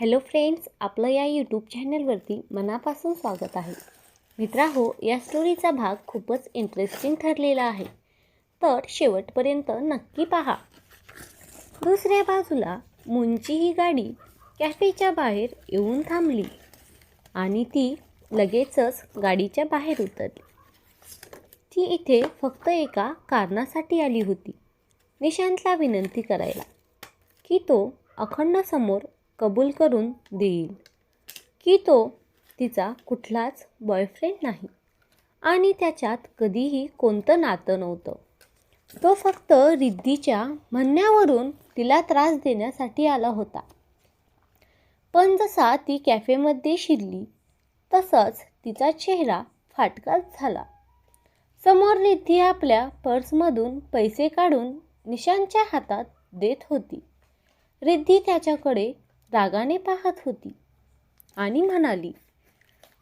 Hello friends, आपलं या YouTube चॅनलवरती मनापासून स्वागत आहे. मित्रांनो, या स्टोरीचा भाग खूपच इंटरेस्टिंग ठरलेला आहे, तर शेवटपर्यंत नक्की पहा. दुसऱ्या बाजूला मूनची ही गाडी कॅफेच्या बाहेर येऊन थांबली आणि ती लगेचच गाडीच्या बाहेर उतरली. ती इथे फक्त एका कारणासाठी आली होती, निशांतला विनंती करायला की तो अखंड समोर कबूल करून देईल की तो तिचा कुठलाच बॉयफ्रेंड नाही आणि त्याच्यात कधीही कोणतं नातं नव्हतं. तो फक्त रिद्धीच्या म्हणण्यावरून तिला त्रास देण्यासाठी आला होता. पण जसा ती कॅफेमध्ये शिरली तसंच तिचा चेहरा फाटकाच झाला. समोर रिद्धी आपल्या पर्समधून पैसे काढून निशांतच्या हातात देत होती. रिद्धी त्याच्याकडे रागाने पाहत होती आणि म्हणाली,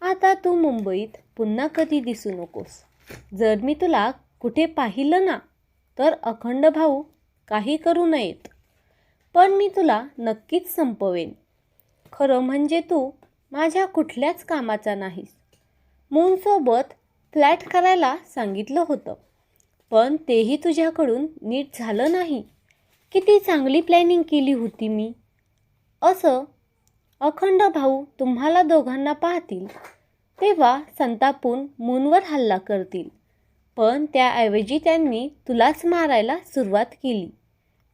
आता तू मुंबईत पुन्हा कधी दिसू नकोस. जर मी तुला कुठे पाहिलं ना तर अखंड भाऊ काही करू नयेत, पण मी तुला नक्कीच संपवेन. खरं म्हणजे तू माझ्या कुठल्याच कामाचा नाहीस. मूनसोबत फ्लॅट करायला सांगितलं होतं, पण तेही तुझ्याकडून नीट झालं नाही. किती चांगली प्लॅनिंग केली होती मी. असं अखंड भाऊ तुम्हाला दोघांना पाहतील तेव्हा संतापून मूनवर हल्ला करतील, पण त्याऐवजी त्यांनी तुलाच मारायला सुरुवात केली.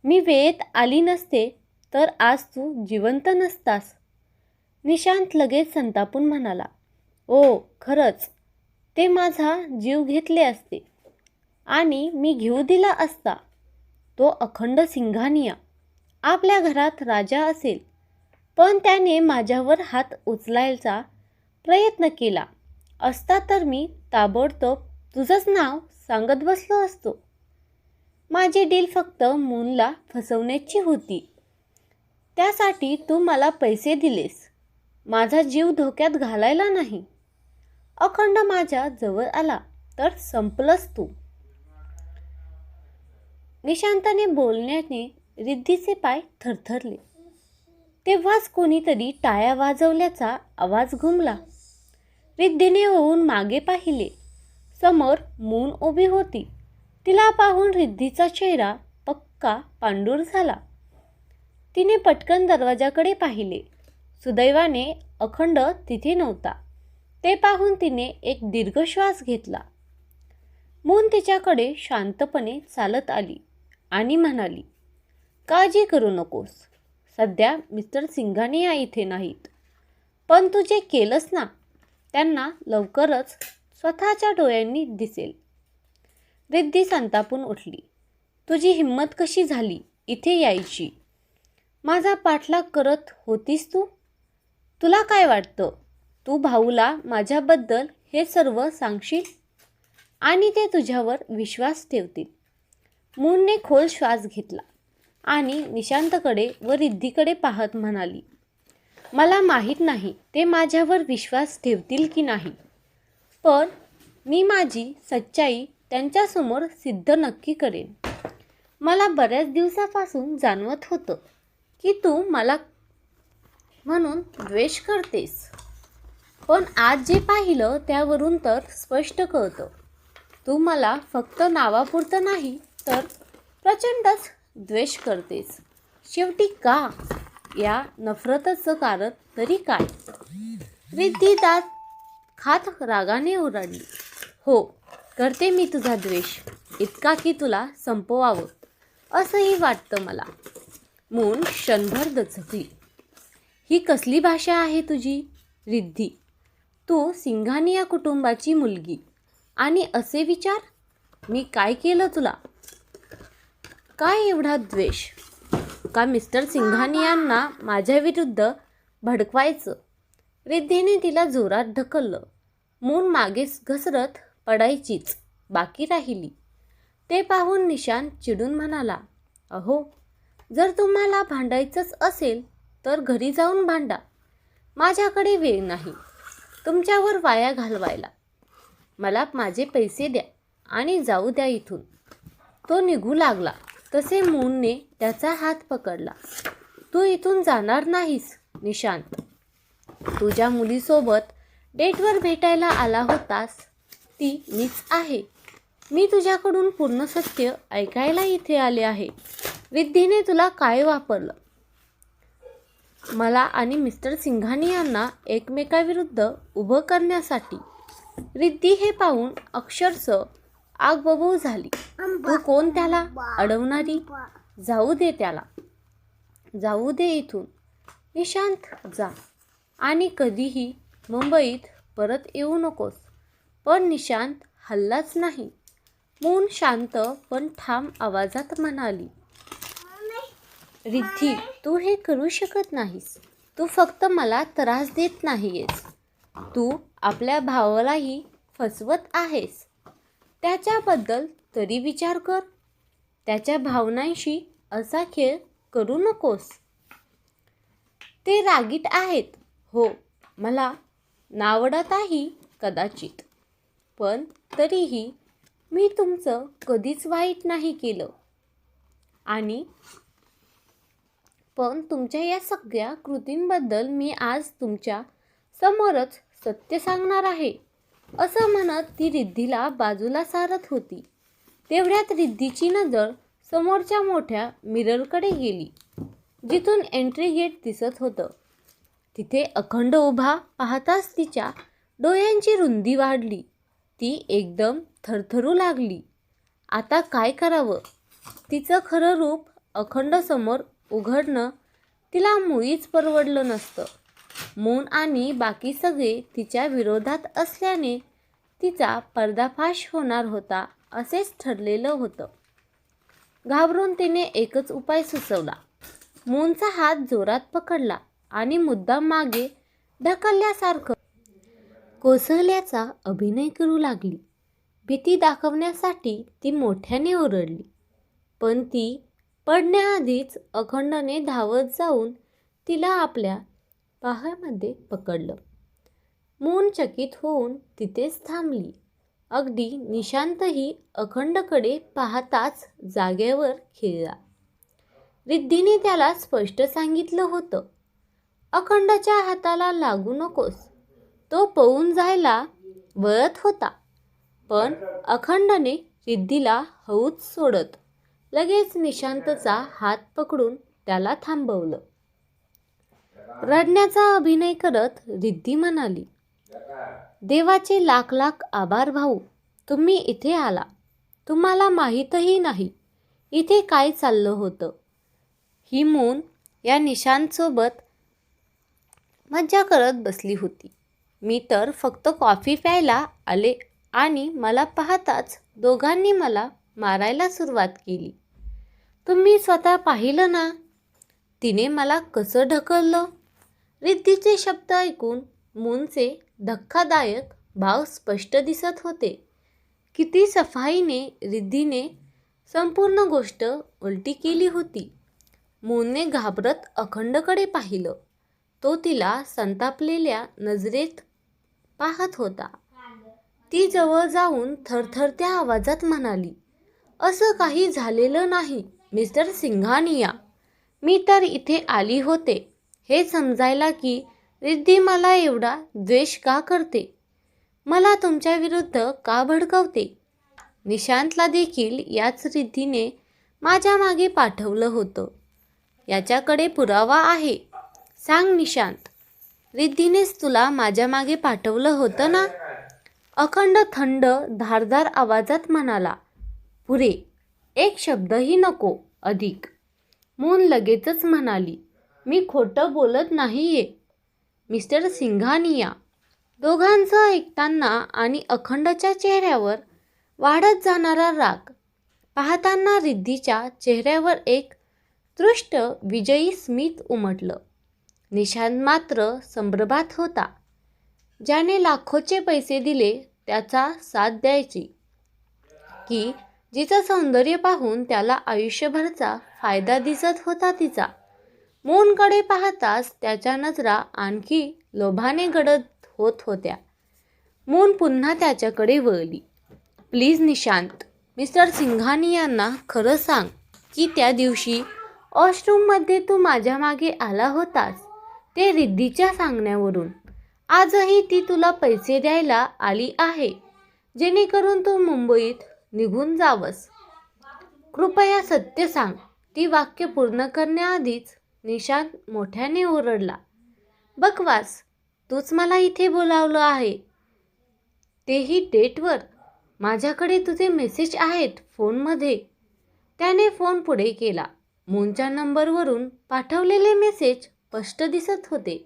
मी वेळेत आली नसते तर आज तू जिवंत नसतास. निशांत लगेच संतापून म्हणाला, ओ खरंच, ते माझा जीव घेतले असते आणि मी घेऊ दिला असता. तो अखंड सिंघानिया आपल्या घरात राजा असेल, पण त्याने माझ्यावर हात उचलायचा प्रयत्न केला असता तर मी ताबडतोब तुझंच नाव सांगत बसलो असतो. माझी डील फक्त मूनला फसवण्याची होती. त्यासाठी तू मला पैसे दिलेस, माझा जीव धोक्यात घालायला नाही. अखंड माझ्या जवळ आला तर संपलंस तू. निशांताने बोलण्याने रिद्धीचे पाय थरथरले. तेव्हाच कोणीतरी टाळ्या वाजवल्याचा आवाज घुमला. रिद्धीने होऊन मागे पाहिले. समोर मून उभी होती. तिला पाहून रिद्धीचा चेहरा पक्का पांढूर झाला. तिने पटकन दरवाजाकडे पाहिले. सुदैवाने अखंड तिथे नव्हता. ते पाहून तिने एक दीर्घ श्वास घेतला. मून तिच्याकडे शांतपणे चालत आली आणि म्हणाली, काळजी करू नकोस. सध्या मिस्टर सिंघानिया इथे नाहीत, पण तू जे केलंस ना त्यांना लवकरच स्वतःच्या डोळ्यांनी दिसेल. रिद्धी संतापून उठली. तुझी हिंमत कशी झाली इथे यायची? माझा पाठलाग करत होतीस तू. तुला काय वाटतं, तू भाऊला माझ्याबद्दल हे सर्व सांगशील आणि ते तुझ्यावर विश्वास ठेवतील? मूनने खोल श्वास घेतला आणि निशांतकडे व रिद्धीकडे पाहत म्हणाली, मला माहीत नाही ते माझ्यावर विश्वास ठेवतील की नाही, पण मी माझी सच्चाई त्यांच्यासमोर सिद्ध नक्की करेन. मला बऱ्याच दिवसापासून जाणवत होतं की तू मला म्हणून द्वेष करतेस, पण आज जे पाहिलं त्यावरून तर स्पष्ट कळतं, तू मला फक्त नावापुरतं नाही तर प्रचंडच द्वेष करतेस. शेवटी का? या नफरतचं कारण तरी काय? रिद्धी दात खात रागाने ओरडली, हो, करते मी तुझा द्वेष, इतका की तुला संपवावं असंही वाटतं मला. मून क्षणभर दचकली. ही कसली भाषा आहे तुझी रिद्धी? तू सिंघानिया कुटुंबाची मुलगी आणि असे विचार? मी काय केलं तुला? काय एवढा द्वेष? का मिस्टर सिंघानियांना माझ्याविरुद्ध भडकवायचं? रिद्धीने तिला जोरात ढकललं. मून मागे घसरत पडायचीच बाकी राहिली. ते पाहून निशांत चिडून म्हणाला, अहो, जर तुम्हाला भांडायचंच असेल तर घरी जाऊन भांडा. माझ्याकडे वेळ नाही तुमच्यावर वाया घालवायला. मला माझे पैसे द्या आणि जाऊ द्या इथून. तो निघू लागला तसे मूनने त्याचा हात पकडला. तू इथून जाणार नाहीस निशांत, तुझ्या मुलीसोबत डेटवर भेटायला आला होतास ती मीच आहे. मी तुझ्याकडून पूर्ण सत्य ऐकायला इथे आले आहे. रिद्धीने तुला काय वापरलं? मला आणि मिस्टर सिंघानी यांना एकमेकाविरुद्ध उभं करण्यासाठी. रिद्धी हे पाहून अक्षरशः आगबबू झाली. तू कोण त्याला अडवणारी? जाऊ दे त्याला, जाऊ दे इथून. निशांत जा आणि कधीही मुंबईत परत येऊ नकोस. पण निशांत हल्लाच नाही. मून शांत पण ठाम आवाजात म्हणाली, रिद्धी, तू हे करू शकत नाहीस. तू फक्त मला त्रास देत नाहीयेस, तू आपल्या भावालाही फसवत आहेस. त्याच्याबद्दल तरी विचार कर. त्याच्या भावनांशी असा खेळ करू नकोस. ते रागीट आहेत. हो, मला नावडतही कदाचित. पण तरीही मी तुमचं कधीच वाईट नाही केलं. आणि पण तुमच्या या सगळ्या कृतींबद्दल मी आज तुमच्या समोरच सत्य सांगणार आहे. असं म्हणत ती रिद्धीला बाजूला सारत होती. तेवढ्यात रिद्धीची नजर समोरच्या मोठ्या मिररकडे गेली, जिथून एंट्री गेट दिसत होतं. तिथे अखंड उभा पाहताच तिच्या डोळ्यांची रुंदी वाढली. ती एकदम थरथरू लागली. आता काय करावं? तिचं खरं रूप अखंड समोर उघडणं तिला मुळीच परवडलं नसतं. मून आणि बाकी सगळे तिच्या विरोधात असल्याने तिचा पर्दाफाश होणार होता असेच ठरलेलं होतं. घाबरून तिने एकच उपाय सुचवला. मूनचा हात जोरात पकडला आणि मुद्दाम मागे ढकलल्यासारखं कोसळल्याचा अभिनय करू लागली. भीती दाखवण्यासाठी ती मोठ्याने ओरडली. पण ती पडण्याआधीच अखंडने धावत जाऊन तिला आपल्या पायामध्ये पकडलं. मून चकित होऊन तिथेच थांबली. अगदी निशांतही अखंडकडे पाहताच जागेवर खिळला. रिद्धीने त्याला स्पष्ट सांगितलं होतं, अखंडच्या हाताला लागू नकोस. तो पळून जायला वळत होता. पण अखंडने रिद्धीला हळूच सोडत लगेच निशांतचा हात पकडून त्याला थांबवलं. रडण्याचा अभिनय करत रिद्धी म्हणाली, देवाचे लाख लाख आभार भाऊ, तुम्ही इथे आला. तुम्हाला माहीतही नाही इथे काय चाललं होतं. ही मून या निशांतसोबत मज्जा करत बसली होती. मी तर फक्त कॉफी प्यायला आले आणि मला पाहताच दोघांनी मला मारायला सुरुवात केली. तुम्ही स्वतः पाहिलं ना तिने मला कसं ढकललं. रिद्धीचे शब्द ऐकून मूनचे धक्कादायक भाव स्पष्ट दिसत होते. किती सफाईने रिद्धीने संपूर्ण गोष्ट उलटी केली होती. मूनने घाबरत अखंडकडे पाहिलं. तो तिला संतापलेल्या नजरेत पाहत होता. ती जवळ जाऊन थरथरत्या आवाजात म्हणाली, असं काही झालेलं नाही मिस्टर सिंघानिया. मी तर इथे आली होते हे समजायला की रिद्धी मला एवढा द्वेष का करते, मला तुमच्या विरुद्ध का भडकवते. निशांतला देखील याच रिद्धीने माझ्या मागे पाठवलं होतं. याच्याकडे पुरावा आहे. सांग निशांत, रिद्धीनेच तुला माझ्या मागे पाठवलं होतं ना? अखंड थंड धारदार आवाजात म्हणाला. पुरे, एक शब्दही नको अधिक. मून लगेचच म्हणाली, मी खोटं बोलत नाहीये मिस्टर सिंघानिया. दोघांचं ऐकताना आणि अखंडच्या चेहऱ्यावर वाढत जाणारा राग पाहताना रिद्धीच्या चेहऱ्यावर एक दृष्ट विजयी स्मित उमटलं. निशांत मात्र संभ्रमात होता. ज्याने लाखोचे पैसे दिले त्याचा साथ द्यायची, की जिचं सौंदर्य पाहून त्याला आयुष्यभरचा फायदा दिसत होता तिचा. मूनकडे पाहताच त्याच्या नजरा आणखी लोभाने गडद होत होत्या. मून पुन्हा त्याच्याकडे वळली. प्लीज निशांत, मिस्टर सिंघानी यांना खरं सांग की त्या दिवशी वॉशरूममध्ये तू माझ्या मागे आला होतास ते रिद्धीच्या सांगण्यावरून. आजही ती तुला पैसे द्यायला आली आहे, जेणेकरून तू मुंबईत निघून जावस. कृपया सत्य सांग. ती वाक्य पूर्ण करण्याआधीच निशांत मोठ्याने ओरडला. बकवास, तूच मला इथे बोलावलं आहे, तेही डेटवर. माझ्याकडे तुझे मेसेज आहेत फोनमध्ये. त्याने फोन पुढे केला. मूनच्या नंबरवरून पाठवलेले मेसेज स्पष्ट दिसत होते.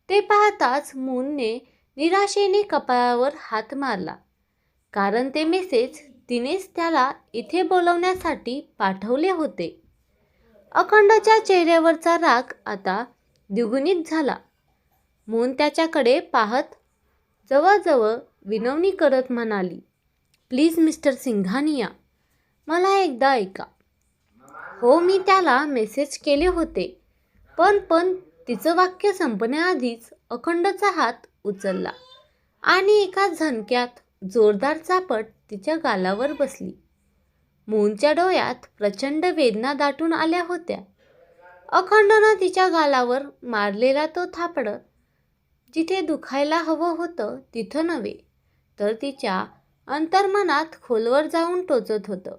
ते पाहताच मूनने निराशेने कपाळावर हात मारला, कारण ते मेसेज तिनेच त्याला इथे बोलवण्यासाठी पाठवले होते. अखंडच्या चेहऱ्यावरचा राग आता द्विगुणित झाला. मून त्याच्याकडे पाहत जवळजवळ विनवणी करत म्हणाली, प्लीज मिस्टर सिंघानिया, मला एकदा ऐका. हो, मी त्याला मेसेज केले होते, पण तिचं वाक्य संपण्याआधीच अखंडचा हात उचलला आणि एका झणक्यात जोरदार चापट तिच्या गालावर बसली. मूनच्या डोळ्यात प्रचंड वेदना दाटून आल्या होत्या. अखंडनं तिच्या गालावर मारलेला तो थापड जिथे दुखायला हवं होतं तिथं नव्हे, तर तिच्या अंतर्मनात खोलवर जाऊन टोचत होतं.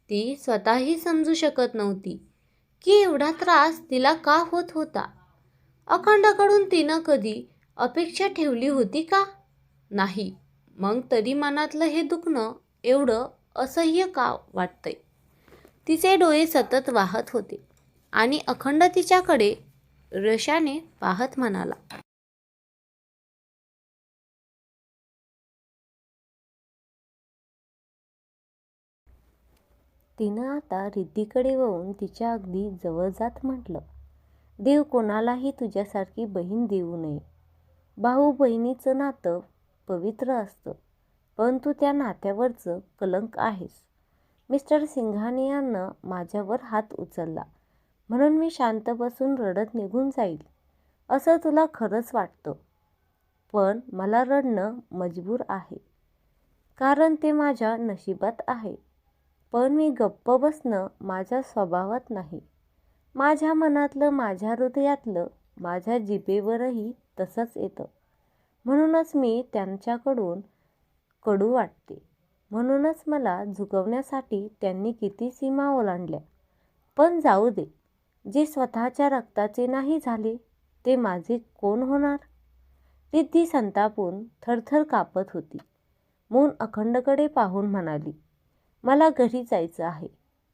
ती स्वतःही समजू शकत नव्हती की एवढा त्रास तिला का होत होता. अखंडकडून तिनं कधी अपेक्षा ठेवली होती का? नाही. मग तरी मनातलं हे दुखणं एवढं असह्य का वाटतंय? तिचे डोळे सतत वाहत होते आणि अखंड तिच्याकडे रशाने पाहत म्हणाला, तिनं आता रिद्धीकडे वळून तिच्या अगदी जवळ जात म्हटलं, देव कोणालाही तुझ्यासारखी बहीण देऊ नये. भाऊ बहिणीचं नातं पवित्र असतं, पण तू त्या नात्यावरचं कलंक आहेस. मिस्टर सिंघानियानं माझ्यावर हात उचलला म्हणून मी शांत बसून रडत निघून जाईल असं तुला खरंच वाटतं, पण मला रडणं मजबूर आहे, कारण ते माझ्या नशिबात आहे. पण मी गप्प बसणं माझ्या स्वभावात नाही. माझ्या मनातलं, माझ्या हृदयातलं, माझ्या जिभेवरही तसंच येतं. म्हणूनच मी त्यांच्याकडून कडू वाटते. म्हणूनच मला झुकवण्यासाठी त्यांनी किती सीमा ओलांडल्या. पण जाऊ दे, जे स्वतःच्या रक्ताचे नाही झाले ते माझे कोण होणार? रिद्धी संतापून थरथर कापत होती. मून अखंडकडे पाहून म्हणाली, मला घरी जायचं आहे.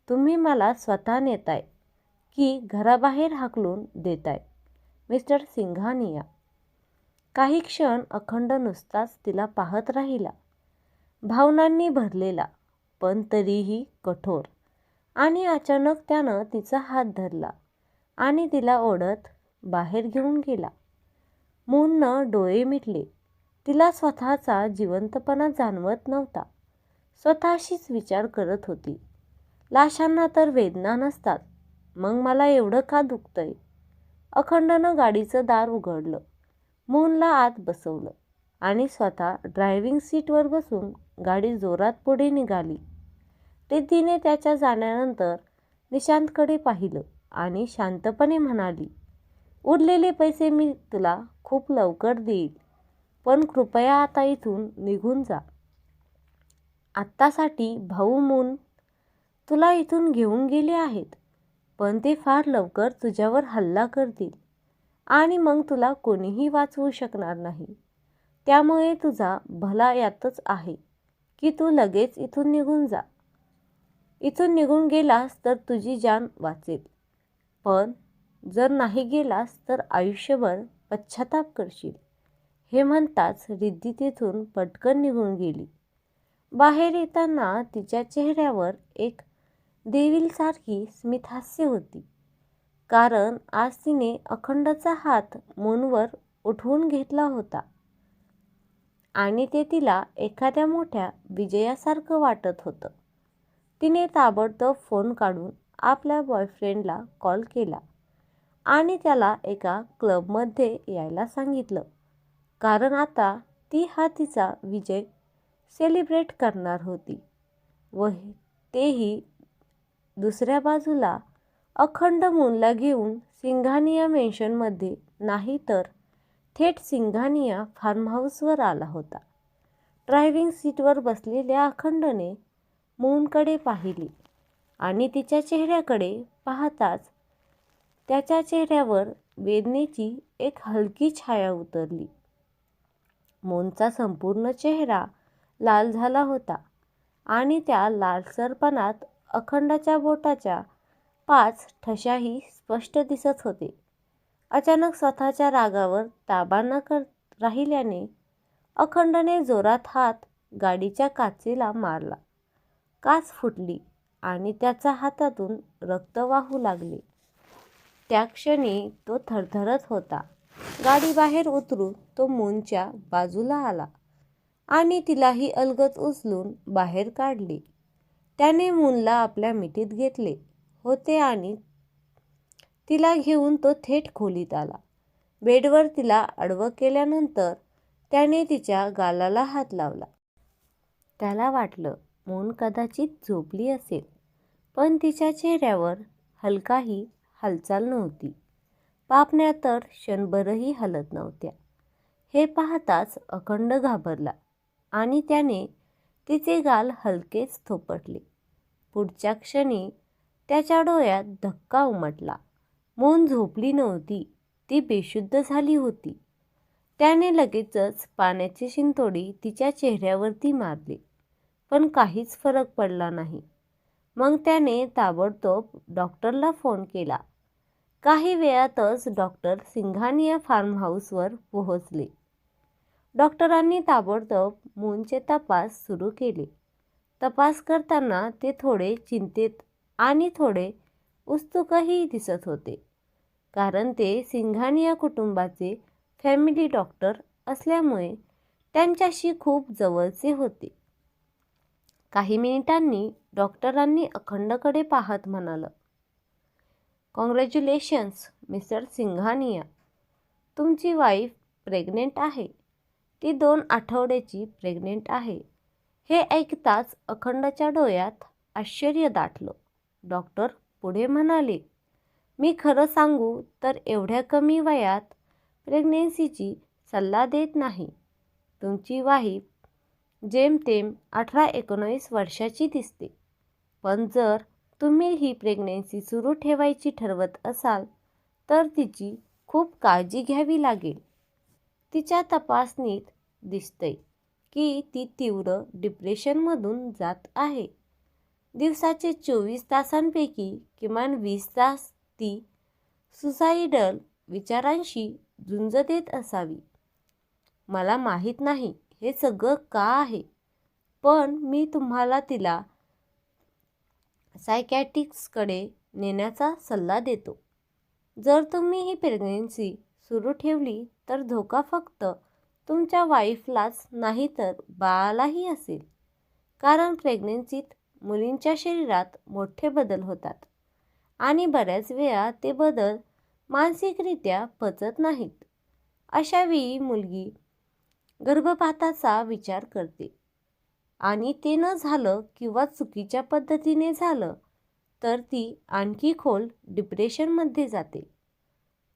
तुम्ही मला स्वतः नेताय की घराबाहेर हाकलून देताय मिस्टर सिंघानिया? काही क्षण अखंड नुसताच तिला पाहत राहिला, भावनांनी भरलेला पण तरीही कठोर. आणि अचानक त्यानं तिचा हात धरला आणि तिला ओढत बाहेर घेऊन गेला. मूननं डोळे मिटले. तिला स्वतःचा जिवंतपणा जाणवत नव्हता. स्वतःशीच विचार करत होती, लाशांना तर वेदना नसतात, मग मला एवढं का दुखतंय? अखंडनं गाडीचं दार उघडलं, मूनला आत बसवलं आणि स्वतः ड्रायव्हिंग सीटवर बसून गाडी जोरात पुढे निघाली. रिद्धीने त्याच्या जाण्यानंतर निशांतकडे पाहिलं आणि शांतपणे म्हणाली, उरलेले पैसे मी तुला खूप लवकर देईल, पण कृपया आता इथून निघून जा. आत्तासाठी भाऊ मून तुला इथून घेऊन गेले आहेत, पण ते फार लवकर तुझ्यावर हल्ला करतील आणि मग तुला कोणीही वाचवू शकणार नाही. त्यामुळे तुझा भला यातच आहे की तू लगेच इथून निघून जा. इथून निघून गेलास तर तुझी जान वाचेल, पण जर नाही गेलास तर आयुष्यभर पश्चाताप करशील. हे म्हणताच रिद्धी तिथून पटकन निघून गेली. बाहेर येताना तिच्या चेहऱ्यावर एक देवीसारखी स्मितहास्य होती, कारण आज तिने अखंडचा हात मूनवर उठवून घेतला होता आणि ते तिला एखाद्या मोठ्या विजयासारखं वाटत होतं. तिने ताबडतोब फोन काढून आपल्या बॉयफ्रेंडला कॉल केला आणि त्याला एका क्लबमध्ये यायला सांगितलं, कारण आता ती हा तिचा विजय सेलिब्रेट करणार होती. व तेही दुसऱ्या बाजूला अखंड मूनला घेऊन सिंघानिया मेन्शनमध्ये नाही तर थेट सिंघानिया फार्म हाऊसवर आला होता. ड्रायव्हिंग सीटवर बसलेल्या अखंडने मूनकडे पाहिले आणि तिच्या चेहऱ्याकडे पाहताच त्याच्या चेहऱ्यावर वेदनेची एक हलकी छाया उतरली. मूनचा संपूर्ण चेहरा लाल झाला होता आणि त्या लालसरपणात अखंडाच्या बोटाच्या 5 ठशाही स्पष्ट दिसत होते. अचानक स्वतःच्या रागावर ताबा न राहिल्याने अखंडने जोरात हात गाडीच्या काचेला मारला. काच फुटली आणि त्याच्या हातातून रक्त वाहू लागले. त्या क्षणी तो थरथरत होता. गाडी बाहेर उतरून तो मूनच्या बाजूला आला आणि तिलाही अलगद उचलून बाहेर काढले. त्याने मूनला आपल्या मिठीत घेतले होते आणि तिला घेऊन तो थेट खोलीत आला. बेडवर तिला आडवं केल्यानंतर त्याने तिच्या गालाला हात लावला. त्याला वाटलं मून कदाचित झोपली असेल, पण तिच्या चेहऱ्यावर हलकाही हालचाल नव्हती. पापण्या तर क्षणभरही हलत नव्हत्या. हे पाहताच अखंड घाबरला आणि त्याने तिचे गाल हलकेच थोपटले. पुढच्या क्षणी त्याच्या डोळ्यात धक्का उमटला. मून झोपली नव्हती, ती बेशुद्ध झाली होती. त्याने लगेचच पाण्याची शिंतोडी तिच्या चेहऱ्यावरती मारली, पण काहीच फरक पडला नाही. मग त्याने ताबडतोब डॉक्टरला फोन केला. काही वेळातच डॉक्टर सिंघानिया फार्म हाऊसवर पोहोचले. डॉक्टरांनी ताबडतोब मूनचे तपास सुरू केले. तपास करताना ते थोडे चिंतेत आणि थोडे उत्सुकही दिसत होते, कारण ते सिंघानिया कुटुंबाचे फॅमिली डॉक्टर असल्यामुळे त्यांच्याशी खूप जवळचे होते. काही मिनिटांनी डॉक्टरांनी अखंडकडे पाहत म्हणालं, "कॉंग्रॅच्युलेशन्स मिस्टर सिंघानिया, तुमची वाईफ प्रेग्नेंट आहे. ती 2 आठवड्याची प्रेग्नेंट आहे." हे ऐकताच अखंडच्या डोळ्यात आश्चर्य दाटलं. डॉक्टर पुढे म्हणाले, "मी खरं सांगू तर एवढ्या कमी वयात प्रेग्नेन्सीची सल्ला देत नाही. तुमची वाईफ जेमतेम 18-19 वर्षाची दिसते. पण जर तुम्ही ही प्रेग्नेन्सी सुरू ठेवायची ठरवत असाल तर तिची खूप काळजी घ्यावी लागेल. तिच्या तपासणीत दिसतंय की ती तीव्र डिप्रेशनमधून जात आहे. दिवसाचे 24 तासांपैकी किमान 20 तास ती सुसाइडल विचारांशी झुंज देत असावी. मला माहीत नाही हे सगळं का आहे, पण मी तुम्हाला तिला सायकॅट्रिस्टकडे नेण्याचा सल्ला देतो. जर तुम्ही ही प्रेग्नन्सी सुरू ठेवली तर धोका फक्त तुमच्या वाईफलाच नाही तर बाळालाही असेल, कारण प्रेग्नन्सीत मुलींच्या शरीरात मोठे बदल होतात आणि बऱ्याच वेळा ते बदल मानसिकरित्या पचत नाहीत. अशा वेळी मुलगी गर्भपाताचा विचार करते आणि ते न झालं किंवा चुकीच्या पद्धतीने झालं तर ती आणखी खोल डिप्रेशनमध्ये जाते."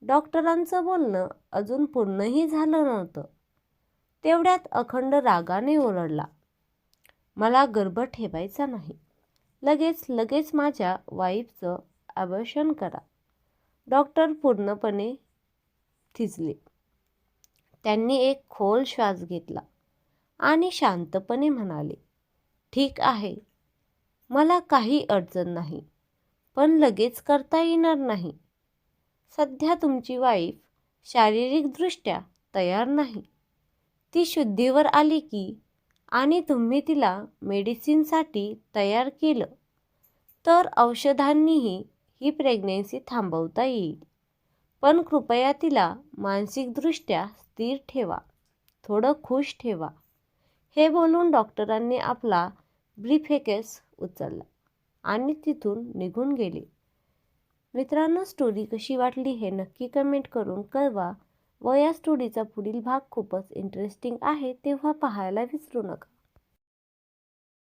डॉक्टरांचं बोलणं अजून पूर्णही झालं नव्हतं. तेवढ्यात अखंड रागाने ओरडला, "मला गर्भ ठेवायचा नाही. लगेच माझ्या वाईफचं अबॉर्शन करा." डॉक्टर पूर्णपणे थिजले. त्यांनी एक खोल श्वास घेतला आणि शांतपणे म्हणाले, "ठीक आहे, मला काही अडचण नाही, पण लगेच करता येणार नाही. सध्या तुमची वाईफ शारीरिकदृष्ट्या तयार नाही. ती शुद्धीवर आली की आणि तुम्ही तिला मेडिसिनसाठी तयार केलं तर औषधांनीही ही प्रेग्नन्सी थांबवता येईल. पण कृपया तिला मानसिकदृष्ट्या स्थिर ठेवा, थोडं खुश ठेवा." हे बोलून डॉक्टरांनी आपला ब्रीफकेस उचलला आणि तिथून निघून गेले. मित्रांनो, स्टोरी कशी वाटली हे नक्की कमेंट करून कळवा व या स्टोरीचा पुढील भाग खूपच इंटरेस्टिंग आहे तेव्हा पाहायला विसरू नका.